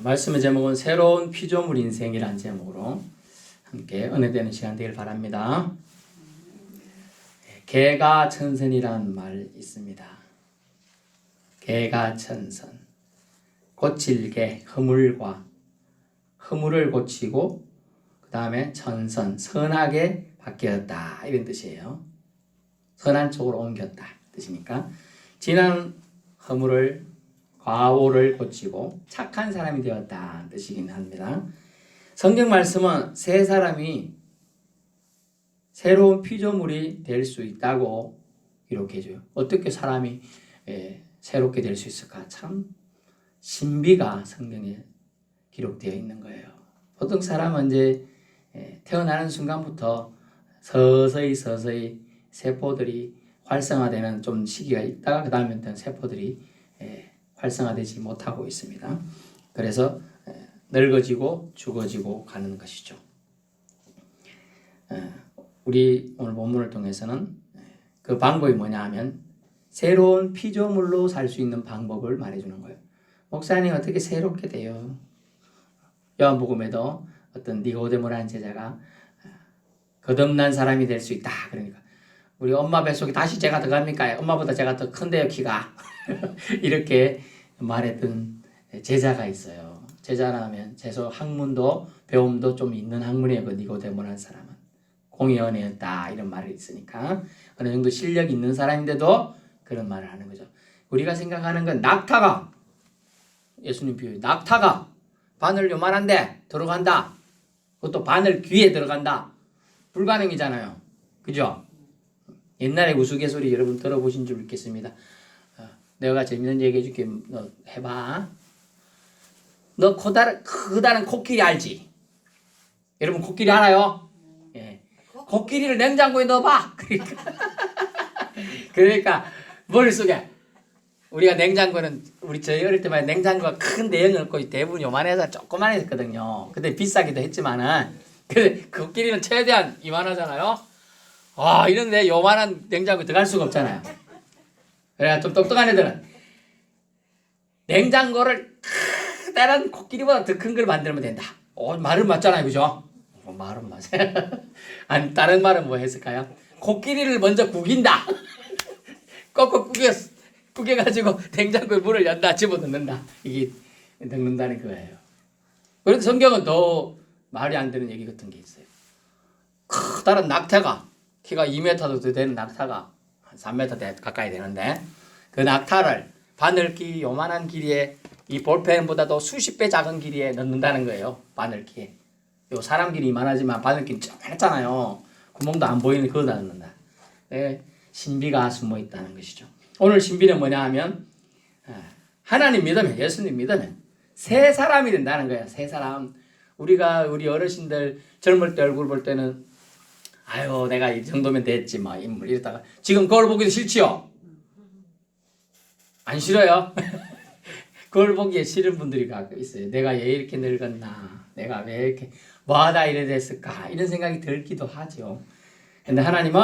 말씀의 제목은 새로운 피조물 인생이라는 제목으로 함께 은혜되는 시간 되길 바랍니다. 개가천선이라는 말 있습니다. 개가천선. 고칠 개, 허물을 고치고 그 다음에 천선, 선하게 바뀌었다 이런 뜻이에요. 선한 쪽으로 옮겼다 뜻이니까 지난 허물을 과오를 고치고 착한 사람이 되었다 뜻이긴 합니다. 성경 말씀은 새 사람이 새로운 피조물이 될 수 있다고 기록해줘요. 어떻게 사람이 새롭게 될 수 있을까? 참 신비가 성경에 기록되어 있는 거예요. 보통 사람은 이제 태어나는 순간부터 서서히 세포들이 활성화되는 좀 시기가 있다가 그 다음에 세포들이 활성화되지 못하고 있습니다. 그래서 늙어지고 죽어지고 가는 것이죠. 우리 오늘 본문을 통해서는 그 방법이 뭐냐 하면 새로운 피조물로 살 수 있는 방법을 말해주는 거예요. 목사님 어떻게 새롭게 돼요? 요한복음에도 어떤 니고데모라는 제자가 거듭난 사람이 될 수 있다. 그러니까 우리 엄마 뱃속에 다시 제가 들어갑니까? 엄마보다 제가 더 큰데요 키가. 이렇게 말했던 제자가 있어요. 제자라면 최소 학문도 배움도 좀 있는 학문이에요. 그 니고데모라는 사람은 공의원이었다 이런 말이 있으니까 어느 정도 실력 있는 사람인데도 그런 말을 하는 거죠. 우리가 생각하는 건 낙타가 예수님 비유 낙타가 바늘 요만한데 들어간다. 그것도 바늘 귀에 들어간다. 불가능이잖아요. 그죠? 옛날에 우스갯소리 여러분 들어보신 줄 믿겠습니다. 내가 재밌는 얘기 해줄게. 너 해봐. 너 커다란 코끼리 알지? 여러분 코끼리 알아요? 예. 코끼리를 냉장고에 넣어봐. 그러니까 머릿속에 우리가 냉장고는 저희 어릴 때만 냉장고가 큰 내용을 넣고 대부분 요만해서 조그만했거든요. 근데 비싸기도 했지만은 근데 코끼리는 최대한 이만하잖아요. 와 이런데 요만한 냉장고에 들어갈 수가 없잖아요. 그래 좀 똑똑한 애들은 냉장고를 다른 코끼리보다 더 큰 걸 만들면 된다. 말은 맞잖아요, 그죠? 말은 맞아요. 아니 다른 말은 뭐 했을까요? 코끼리를 먼저 구긴다. 꼭꼭 구겨가지고 냉장고에 물을 연다, 집어넣는다. 이게 넣는다는 거예요. 그래서 성경은 더 말이 안 되는 얘기 같은 게 있어요. 커다란 낙타가 키가 2m도 더 되는 낙타가 한 3m 가까이 되는데 그 낙타를 바늘기 요만한 길이에 이 볼펜보다도 수십 배 작은 길이에 넣는다는 거예요. 바늘기에. 요 사람 길이 이만하지만 바늘기는 조그맣잖아요. 구멍도 안 보이는 그거다 넣는다. 신비가 숨어 있다는 것이죠. 오늘 신비는 뭐냐 하면 하나님 믿으면 예수님 믿으면 새 사람이 된다는 거예요. 새 사람. 우리 어르신들 젊을 때 얼굴 볼 때는 아유 내가 이 정도면 됐지 뭐 인물 이러다가 지금 거울 보기도 싫지요? 안 싫어요? 거울 보기에 싫은 분들이 가끔 있어요. 내가 왜 이렇게 늙었나? 내가 왜 이렇게 뭐하다 이래 됐을까? 이런 생각이 들기도 하죠. 근데 하나님은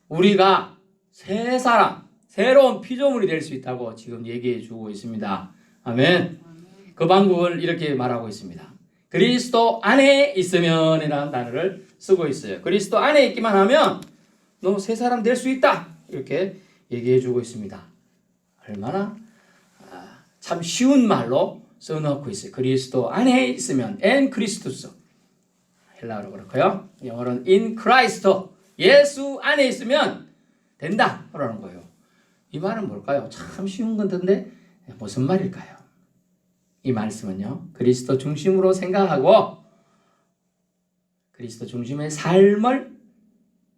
우리가 새 사람, 새로운 피조물이 될 수 있다고 지금 얘기해 주고 있습니다. 아멘. 그 방법을 이렇게 말하고 있습니다. 그리스도 안에 있으면 이라는 단어를 쓰고 있어요. 그리스도 안에 있기만 하면 너 새 사람 될 수 있다. 이렇게 얘기해 주고 있습니다. 얼마나 참 쉬운 말로 써놓고 있어요. 그리스도 안에 있으면 en Christus 헬라어로 그렇고요. 영어로는 in Christ 예수 안에 있으면 된다 라는 거예요. 이 말은 뭘까요? 참 쉬운 건데 무슨 말일까요? 이 말씀은요. 그리스도 중심으로 생각하고 그리스도 중심의 삶을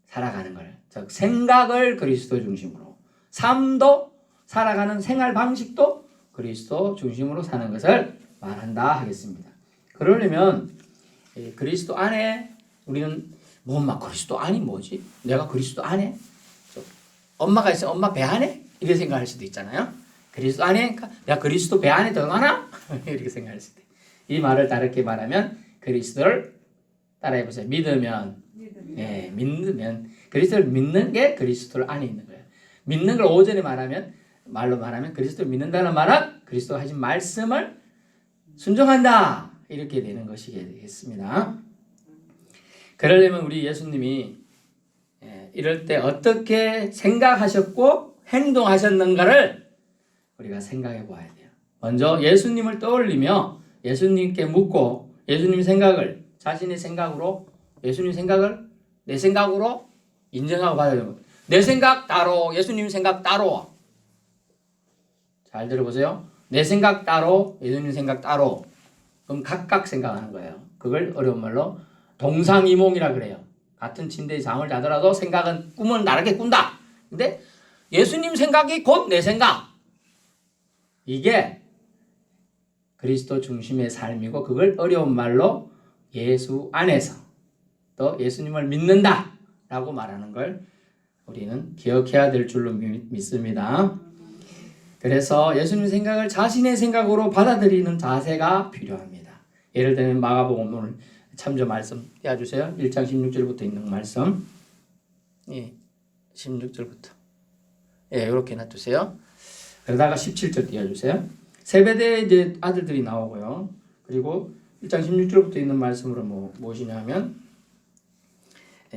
살아가는 걸. 즉 생각을 그리스도 중심으로 삶도 살아가는 생활 방식도 그리스도 중심으로 사는 것을 말한다 하겠습니다. 그러려면 그리스도 안에 우리는 그리스도 안이 뭐지? 내가 그리스도 안에? 엄마가 있으면 엄마 배 안에? 이렇게 생각할 수도 있잖아요. 그리스도 안에? 내가 그리스도 배 안에 들어가나? 이렇게 생각할 수도 있어요. 이 말을 다르게 말하면 그리스도를 따라해보세요. 믿으면 그리스도를 믿는 게 그리스도 안에 있는 거예요. 믿는 걸 오전에 말로 말하면 그리스도를 믿는다는 말은 그리스도가 하신 말씀을 순종한다. 이렇게 되는 것이겠습니다. 그러려면 우리 예수님이 이럴 때 어떻게 생각하셨고 행동하셨는가를 우리가 생각해 보아야 돼요. 먼저 예수님을 떠올리며 예수님께 묻고 예수님 생각을 자신의 생각으로 예수님 생각을 내 생각으로 인정하고 받아야 돼요. 내 생각 따로 예수님 생각 따로. 잘 들어보세요. 내 생각 따로 예수님 생각 따로. 그럼 각각 생각하는 거예요. 그걸 어려운 말로 동상이몽이라 그래요. 같은 침대에 잠을 자더라도 생각은 꿈은 다르게 꾼다. 근데 예수님 생각이 곧 내 생각. 이게 그리스도 중심의 삶이고 그걸 어려운 말로 예수 안에서 또 예수님을 믿는다 라고 말하는 걸 우리는 기억해야 될 줄로 믿습니다. 그래서 예수님 생각을 자신의 생각으로 받아들이는 자세가 필요합니다. 예를 들면 마가복음 오늘 참조 말씀 띄워주세요. 1장 16절부터 있는 말씀. 예, 16절부터. 예, 이렇게 놔두세요. 그러다가 17절 띄워주세요. 세베대의 이제 아들들이 나오고요. 그리고 1장 16절부터 있는 말씀으로 무엇이냐면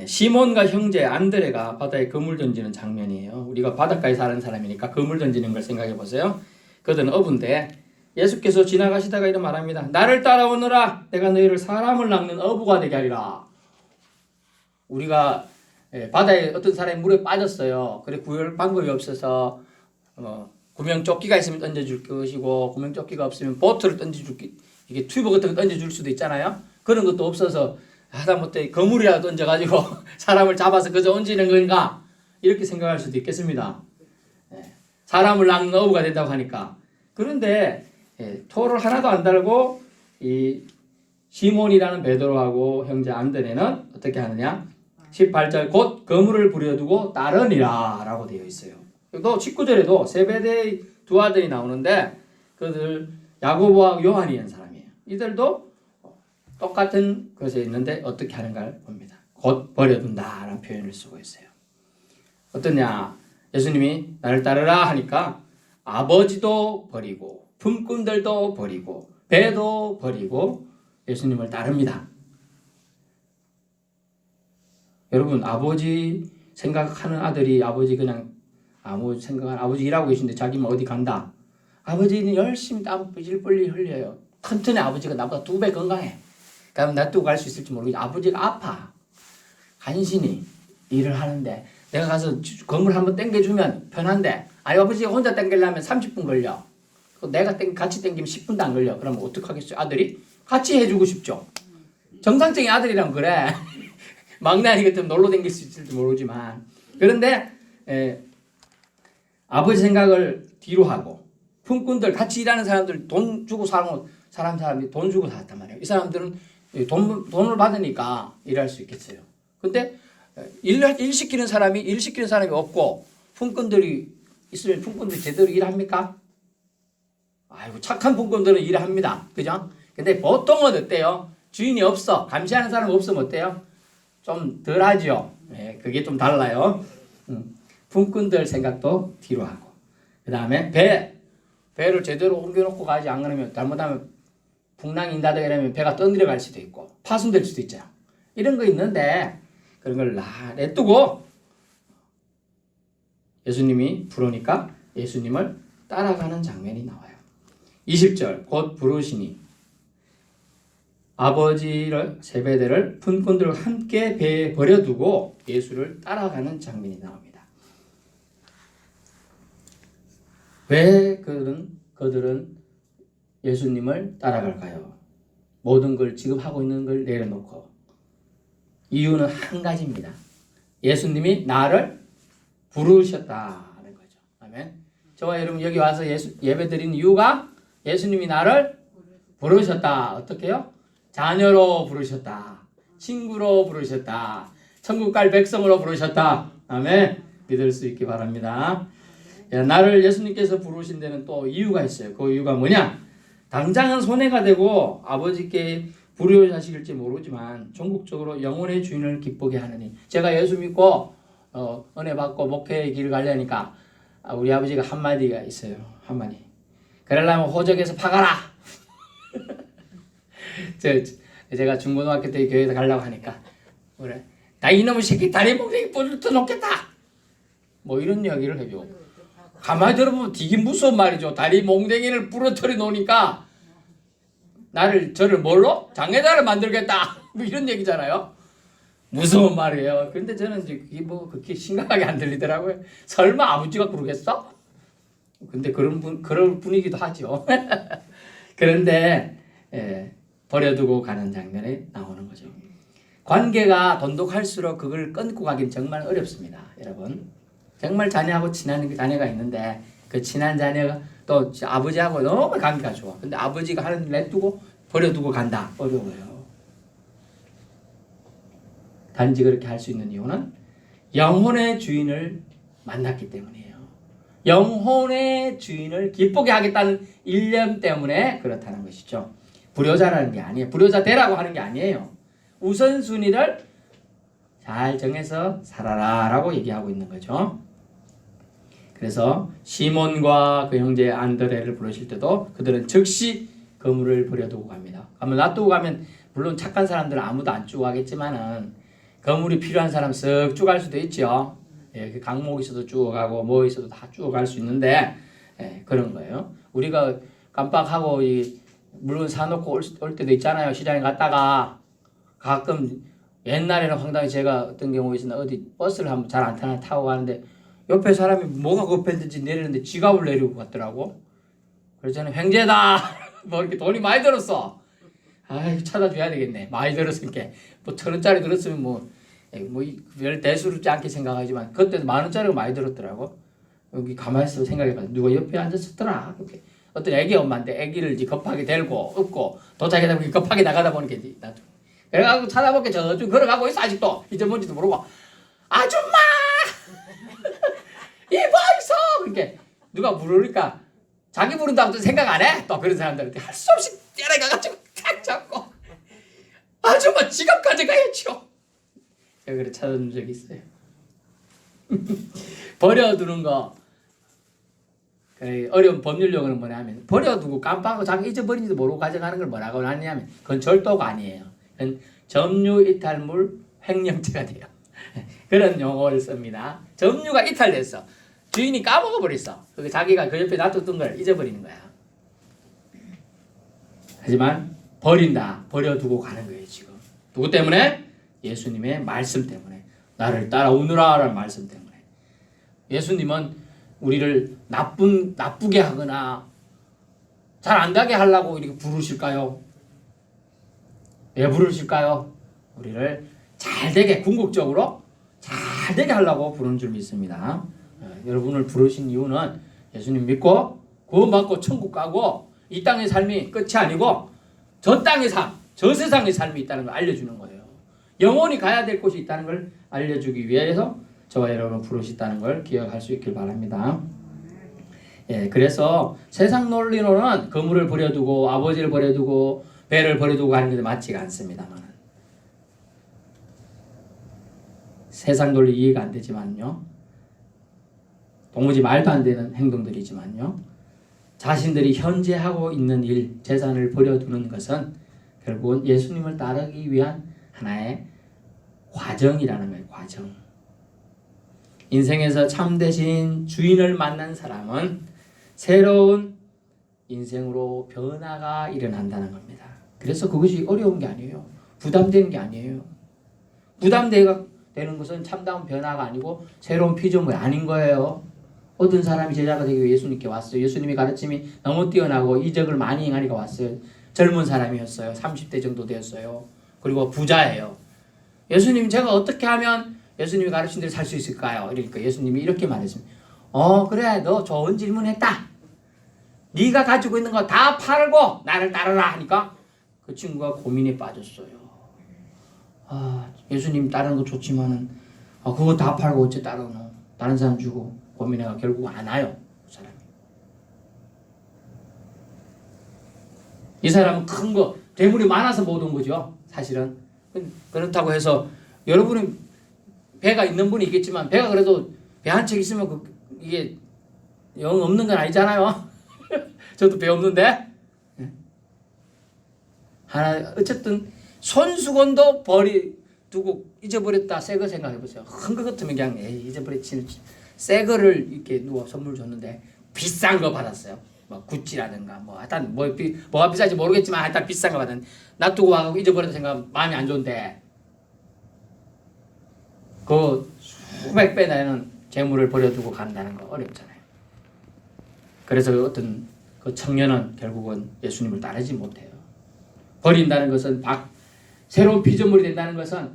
시몬과 형제 안드레가 바다에 그물 던지는 장면이에요. 우리가 바닷가에 사는 사람이니까 그물 던지는 걸 생각해 보세요. 그들은 어부인데 예수께서 지나가시다가 이런 말합니다. 나를 따라오너라. 내가 너희를 사람을 낚는 어부가 되게 하리라. 우리가 바다에 어떤 사람이 물에 빠졌어요. 그래 구할 방법이 없어서 구명조끼가 있으면 던져줄 것이고 구명조끼가 없으면 보트를 던져줄 이게 튜브 같은 거 던져줄 수도 있잖아요. 그런 것도 없어서 하다못해 거물이라도 던져가지고 사람을 잡아서 그저 얹는 건가 이렇게 생각할 수도 있겠습니다. 사람을 낚는 어부가 된다고 하니까. 그런데 토를 하나도 안 달고 이 시몬이라는 베드로하고 형제 안드레는 어떻게 하느냐? 18절 곧 그물을 부려두고 따르니라 라고 되어 있어요. 또 19절에도 세베대의 두 아들이 나오는데 그들 야고보와 요한이라는 사람이에요. 이들도 똑같은 것에 있는데 어떻게 하는가를 봅니다. 곧 버려둔다 라는 표현을 쓰고 있어요. 어떠냐? 예수님이 나를 따르라 하니까 아버지도 버리고 품꾼들도 버리고 배도 버리고 예수님을 따릅니다. 여러분 아버지 생각하는 아들이 아버지 그냥 아무 생각한 아버지 일하고 계신데 자기만 어디 간다. 아버지는 열심히 땀 뿔뿔 흘려요. 튼튼해. 아버지가 나보다 2배 건강해. 그럼 놔두고 갈 수 있을지 모르겠지만 아버지가 아파. 간신히 일을 하는데 내가 가서 건물 한번 땡겨주면 편한데 아니 아버지가 혼자 땡기려면 30분 걸려. 내가 같이 땡기면 10분도 안 걸려. 그러면 어떡하겠어요? 아들이 같이 해주고 싶죠. 정상적인 아들이라면 그래. 막내 아니 같으면 놀러 댕길 수 있을지 모르지만 그런데 아버지 생각을 뒤로 하고 품꾼들 같이 일하는 사람들 돈 주고 사람이 돈 주고 살았단 말이에요. 이 사람들은 돈을 받으니까 일할 수 있겠어요. 근데 일 시키는 사람이 없고 품꾼들이 있으면 품꾼들이 제대로 일합니까? 아이고 착한 품꾼들은 일합니다. 그죠? 근데 보통은 어때요? 주인이 없어. 감시하는 사람 없으면 어때요? 좀 덜하죠. 네, 그게 좀 달라요. 품꾼들 생각도 뒤로 하고. 그 다음에 배를 제대로 옮겨놓고 가지 않으면 잘못하면 풍랑이 인다든가 이러면 배가 떠내려갈 수도 있고 파손될 수도 있죠. 이런 거 있는데 그런 걸 놔두고 예수님이 부르니까 예수님을 따라가는 장면이 나와요. 20절 곧 부르시니 아버지를 세베대를 품꾼들과 함께 배에 버려두고 예수를 따라가는 장면이 나옵니다. 왜 그들은 예수님을 따라갈까요? 모든 걸 지금 하고 있는 걸 내려놓고 이유는 한 가지입니다. 예수님이 나를 부르셨다는 거죠. 아멘. 저와 여러분 여기 와서 예배 드리는 이유가 예수님이 나를 부르셨다. 어떻게요? 자녀로 부르셨다. 친구로 부르셨다. 천국 갈 백성으로 부르셨다. 아멘. 믿을 수 있기 바랍니다. 나를 예수님께서 부르신 데는 또 이유가 있어요. 그 이유가 뭐냐? 당장은 손해가 되고 아버지께 불효자식일지 모르지만 전국적으로 영혼의 주인을 기쁘게 하느니 제가 예수 믿고 은혜 받고 목회의 길을 가려니까 우리 아버지가 한마디가 있어요. 한마디. 그러려면 호적에서 파가라. 제가 중고등학교 때 교회에 가려고 하니까 그래, 나 이놈의 새끼 다리 몽둥이 부러뜨 놓겠다 뭐 이런 이야기를 해줘. 가만히 들어보면 되게 무서운 말이죠. 다리 몽둥이를 부러뜨려 놓으니까 저를 뭘로? 장애자를 만들겠다 뭐 이런 얘기잖아요. 무서운 말이에요. 근데 저는 이제 그게 뭐 그렇게 심각하게 안 들리더라고요. 설마 아버지가 그러겠어? 근데 그럴 분이기도 하죠. 그런데 버려두고 가는 장면이 나오는 거죠. 관계가 돈독할수록 그걸 끊고 가긴 정말 어렵습니다. 여러분. 정말 자녀하고 친한 자녀가 있는데 그 친한 자녀가 또 아버지하고 너무 관계가 좋아. 근데 아버지가 하는 일 냅두고 버려두고 간다. 어려워요. 단지 그렇게 할 수 있는 이유는 영혼의 주인을 만났기 때문이에요. 영혼의 주인을 기쁘게 하겠다는 일념 때문에 그렇다는 것이죠. 불효자라는 게 아니에요. 불효자 되라고 하는 게 아니에요. 우선순위를 잘 정해서 살아라 라고 얘기하고 있는 거죠. 그래서 시몬과 그 형제 안드레를 부르실 때도 그들은 즉시 그물을 버려두고 갑니다. 아마 놔두고 가면 물론 착한 사람들은 아무도 안 쭉 가겠지만은 그물이 필요한 사람 쓱 쭉 갈 수도 있죠. 그 강목 있어도 쭉 가고 뭐 있어도 다 쭉 갈 수 있는데 그런 거예요. 우리가 깜빡하고 물건 사놓고 올 때도 있잖아요. 시장에 갔다가 가끔 옛날에는 황당히 제가 어떤 경우에 있었나 어디 버스를 한번 잘 안 타고 가는데 옆에 사람이 뭐가 급했는지 내리는데 지갑을 내리고 갔더라고. 그래서 저는 횡재다. 뭐 이렇게 돈이 많이 들었어. 아이 찾아줘야 되겠네. 많이 들었으니까 뭐 1,000원짜리 들었으면 뭐별 대수롭지 않게 생각하지만 그때도 10,000원짜리가 많이 들었더라고. 여기 가만히 있어 생각해봐. 누가 옆에 앉았었더라. 이렇게. 어떤 애기 엄마인데 애기를 이제 급하게 데리고 업고 도착하다 보니 급하게 나가다 보니까 나도 그래가지고 찾아볼게 저쪽 걸어가고 있어. 아직도 이제 뭔지도 모르고 아줌마 이봐있어. 그렇게 누가 부르니까 자기 부른다고 생각 안 해? 또 그런 사람들한테 할 수 없이 뛰어나가가지고 탁 잡고 아줌마 지갑 가져가야죠. 제가 그래 찾아준 적이 있어요. 버려두는 거 어려운 법률 용어는 뭐냐면 버려두고 깜빡하고 자기 잊어버린지도 모르고 가져가는 걸 뭐라고 하냐면 그건 절도가 아니에요. 그건 점유 이탈물 횡령죄가 돼요. 그런 용어를 씁니다. 점유가 이탈됐어. 주인이 까먹어버렸어. 자기가 그 옆에 놔뒀던 걸 잊어버리는 거야. 하지만 버린다. 버려두고 가는 거예요. 지금. 누구 때문에? 예수님의 말씀 때문에. 나를 따라오느라 라는 말씀 때문에. 예수님은 우리를 나쁘게 하거나 잘 안 되게 하려고 이렇게 부르실까요? 왜 부르실까요? 우리를 잘 되게 궁극적으로 잘 되게 하려고 부르는 줄 믿습니다. 여러분을 부르신 이유는 예수님 믿고 구원받고 천국 가고 이 땅의 삶이 끝이 아니고 저 땅의 삶, 저 세상의 삶이 있다는 걸 알려주는 거예요. 영원히 가야 될 곳이 있다는 걸 알려주기 위해서 저와 여러분을 부르셨다는 걸 기억할 수 있길 바랍니다. 그래서 세상 논리로는 그물을 버려두고 아버지를 버려두고 배를 버려두고 가는 게 맞지가 않습니다만 세상 논리 이해가 안 되지만요. 도무지 말도 안 되는 행동들이지만요. 자신들이 현재 하고 있는 일, 재산을 버려두는 것은 결국은 예수님을 따르기 위한 하나의 과정이라는 거예요. 과정. 인생에서 참되신 주인을 만난 사람은 새로운 인생으로 변화가 일어난다는 겁니다. 그래서 그것이 어려운 게 아니에요. 부담되는 게 아니에요. 부담되는 것은 참다운 변화가 아니고 새로운 피조물이 아닌 거예요. 어떤 사람이 제자가 되기 위해 예수님께 왔어요. 예수님의 가르침이 너무 뛰어나고 이적을 많이 행하니까 왔어요. 젊은 사람이었어요. 30대 정도 되었어요. 그리고 부자예요. 예수님 제가 어떻게 하면 예수님이 가르친 대로 살 수 있을까요? 그러니까 예수님이 이렇게 말했습니다. 그래 너 좋은 질문했다. 네가 가지고 있는 거 다 팔고 나를 따르라 하니까 그 친구가 고민에 빠졌어요. 예수님 따르는 거 좋지만은 그거 다 팔고 어째 따르노? 다른 사람 주고 고민해가 결국 안 와요. 그 사람이. 이 사람은 큰 거 재물이 많아서 못 온 거죠. 사실은. 그렇다고 해서 여러분은 배가 있는 분이 있겠지만 배가 그래도 배 한 척 있으면 이게 영 없는 건 아니잖아요. 저도 배 없는데 하나 어쨌든 손수건도 두고 잊어버렸다. 새 거 생각해 보세요. 큰 거 같으면 그냥 잊어버렸지. 새 거를 이렇게 누가 선물 줬는데 비싼 거 받았어요. 뭐 구찌라든가 뭐 하여튼 뭐가 비싼지 모르겠지만 하여튼 비싼 거 받은 놔두고 와서 잊어버렸다 생각하면 마음이 안 좋은데 그 수백 배 나는 재물을 버려두고 간다는 거 어렵잖아요. 그래서 어떤 그 청년은 결국은 예수님을 따르지 못해요. 버린다는 것은 새로운 피조물이 된다는 것은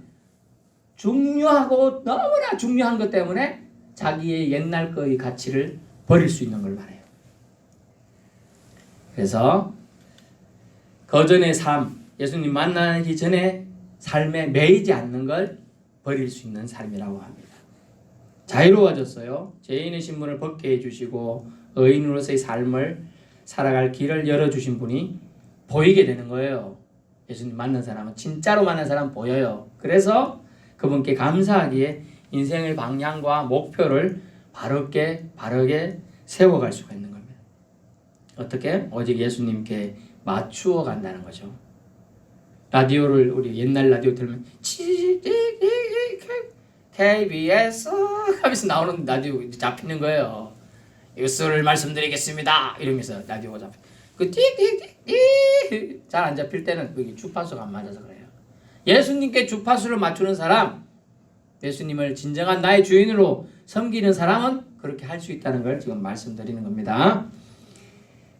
중요하고 너무나 중요한 것 때문에 자기의 옛날 거의 가치를 버릴 수 있는 걸 말해요. 그래서 거전의 삶, 예수님 만나기 전에 삶에 매이지 않는 걸 버릴 수 있는 삶이라고 합니다. 자유로워졌어요. 죄인의 신분을 벗게 해주시고 의인으로서의 삶을 살아갈 길을 열어주신 분이 보이게 되는 거예요. 예수님 만난 사람은 진짜로 만난 사람은 보여요. 그래서 그분께 감사하기에 인생의 방향과 목표를 바르게 세워갈 수가 있는 겁니다. 어떻게? 오직 예수님께 맞추어 간다는 거죠. 라디오를 우리 옛날 라디오 들으면 KBS 하면서 나오는 라디오 잡히는 거예요. 뉴스를 말씀드리겠습니다. 이러면서 라디오가 잡혀. 그 띡띡띡 잘 안 잡힐 때는 그게 주파수가 안 맞아서 그래요. 예수님께 주파수를 맞추는 사람, 예수님을 진정한 나의 주인으로 섬기는 사람은 그렇게 할 수 있다는 걸 지금 말씀드리는 겁니다.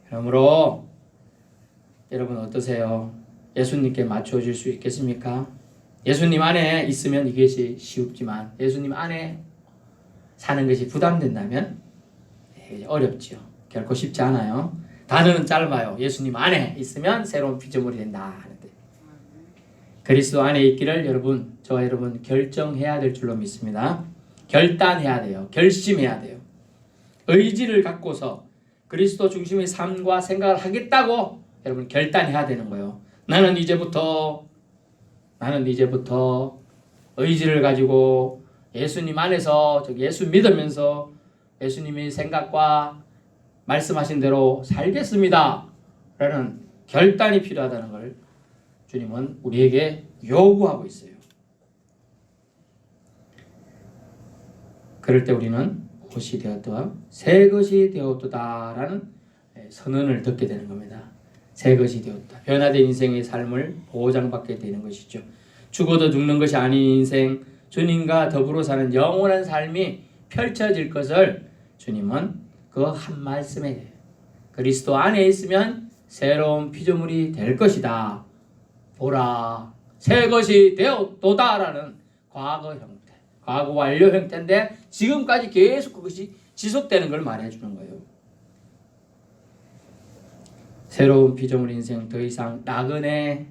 그러므로 여러분 어떠세요? 예수님께 맞춰질 수 있겠습니까? 예수님 안에 있으면 이것이 쉽지만 예수님 안에 사는 것이 부담된다면 어렵지요. 결코 쉽지 않아요. 단어는 짧아요. 예수님 안에 있으면 새로운 피조물이 된다 하는데 그리스도 안에 있기를 여러분, 저와 여러분 결정해야 될 줄로 믿습니다. 결단해야 돼요. 결심해야 돼요. 의지를 갖고서 그리스도 중심의 삶과 생각을 하겠다고 여러분 결단해야 되는 거예요. 나는 이제부터 의지를 가지고 예수님 안에서 예수 믿으면서 예수님의 생각과 말씀하신 대로 살겠습니다. 라는 결단이 필요하다는 걸 주님은 우리에게 요구하고 있어요. 그럴 때 우리는 옷이 되었다, 새 것이 되었다 라는 선언을 듣게 되는 겁니다. 새 것이 되었다. 변화된 인생의 삶을 보장받게 되는 것이죠. 죽어도 죽는 것이 아닌 인생, 주님과 더불어 사는 영원한 삶이 펼쳐질 것을 주님은 그 한 말씀에 그리스도 안에 있으면 새로운 피조물이 될 것이다. 보라, 새 것이 되었도다라는 과거 형태, 과거 완료 형태인데 지금까지 계속 그것이 지속되는 걸 말해주는 거예요. 새로운 피조물 인생 더 이상 나그네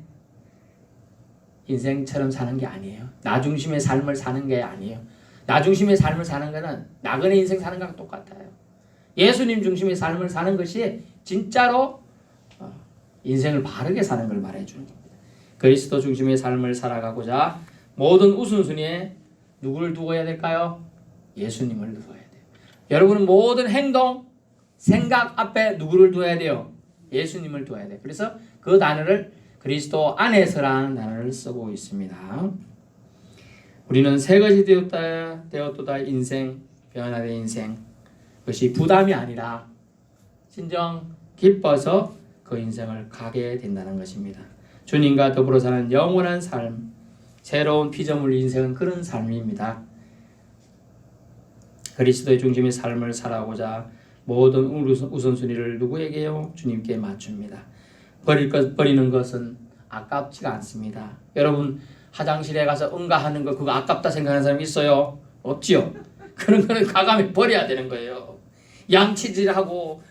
인생처럼 사는 게 아니에요. 나 중심의 삶을 사는 게 아니에요. 나 중심의 삶을 사는 거는 나그네 인생 사는 거랑 똑같아요. 예수님 중심의 삶을 사는 것이 진짜로 인생을 바르게 사는 걸 말해주는 겁니다. 그리스도 중심의 삶을 살아가고자 모든 우선순위에 누구를 두어야 될까요? 예수님을 두어야 돼요. 여러분은 모든 행동, 생각 앞에 누구를 두어야 돼요? 예수님을 두어야 돼요. 그래서 그 단어를 그리스도 안에서라는 단어를 쓰고 있습니다. 우리는 새 것이 되었도다 인생, 변화된 인생. 그것이 부담이 아니라 진정 기뻐서 그 인생을 가게 된다는 것입니다. 주님과 더불어 사는 영원한 삶, 새로운 피조물 인생은 그런 삶입니다. 그리스도의 중심의 삶을 살아가고자 모든 우선순위를 누구에게요? 주님께 맞춥니다. 버리는 것은 아깝지가 않습니다. 여러분 화장실에 가서 응가하는 거 그거 아깝다 생각하는 사람 있어요? 없지요? 그런 거는 과감히 버려야 되는 거예요. 양치질하고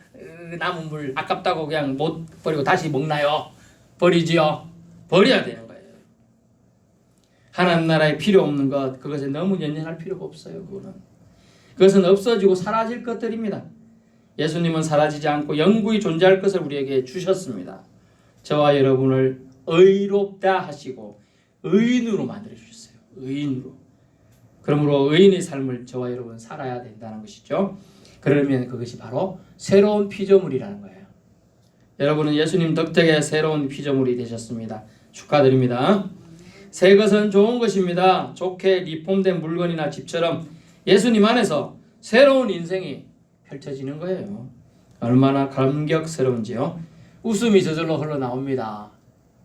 남은 물 아깝다고 그냥 못 버리고 다시 먹나요? 버리지요? 버려야 되는 거예요. 하나님 나라에 필요 없는 것, 그것에 너무 연연할 필요가 없어요. 그것은 없어지고 사라질 것들입니다. 예수님은 사라지지 않고 영구히 존재할 것을 우리에게 주셨습니다. 저와 여러분을 의롭다 하시고 의인으로 만들어 주셨어요. 의인으로. 그러므로 의인의 삶을 저와 여러분 살아야 된다는 것이죠. 그러면 그것이 바로 새로운 피조물이라는 거예요. 여러분은 예수님 덕택에 새로운 피조물이 되셨습니다. 축하드립니다. 새 것은 좋은 것입니다. 좋게 리폼된 물건이나 집처럼 예수님 안에서 새로운 인생이 펼쳐지는 거예요. 얼마나 감격스러운지요. 웃음이 저절로 흘러나옵니다.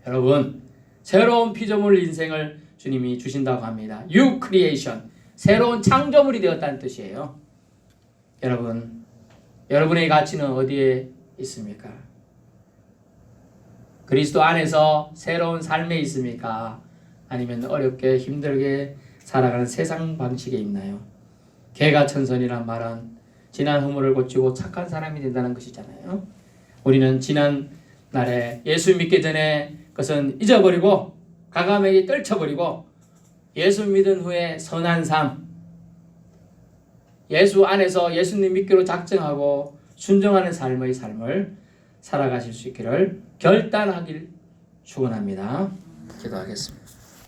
여러분, 새로운 피조물 인생을 주님이 주신다고 합니다. New creation, 새로운 창조물이 되었다는 뜻이에요. 여러분, 여러분의 가치는 어디에 있습니까? 그리스도 안에서 새로운 삶에 있습니까? 아니면 어렵게 힘들게 살아가는 세상 방식에 있나요? 개가천선이란 말은 지난 허물을 고치고 착한 사람이 된다는 것이잖아요. 우리는 지난 날에 예수 믿기 전에 것은 잊어버리고 과감하게 떨쳐버리고 예수 믿은 후에 선한 삶, 예수 안에서 예수님 믿기로 작정하고 순종하는 삶의 삶을 살아가실 수 있기를 결단하길 축원합니다. 기도하겠습니다.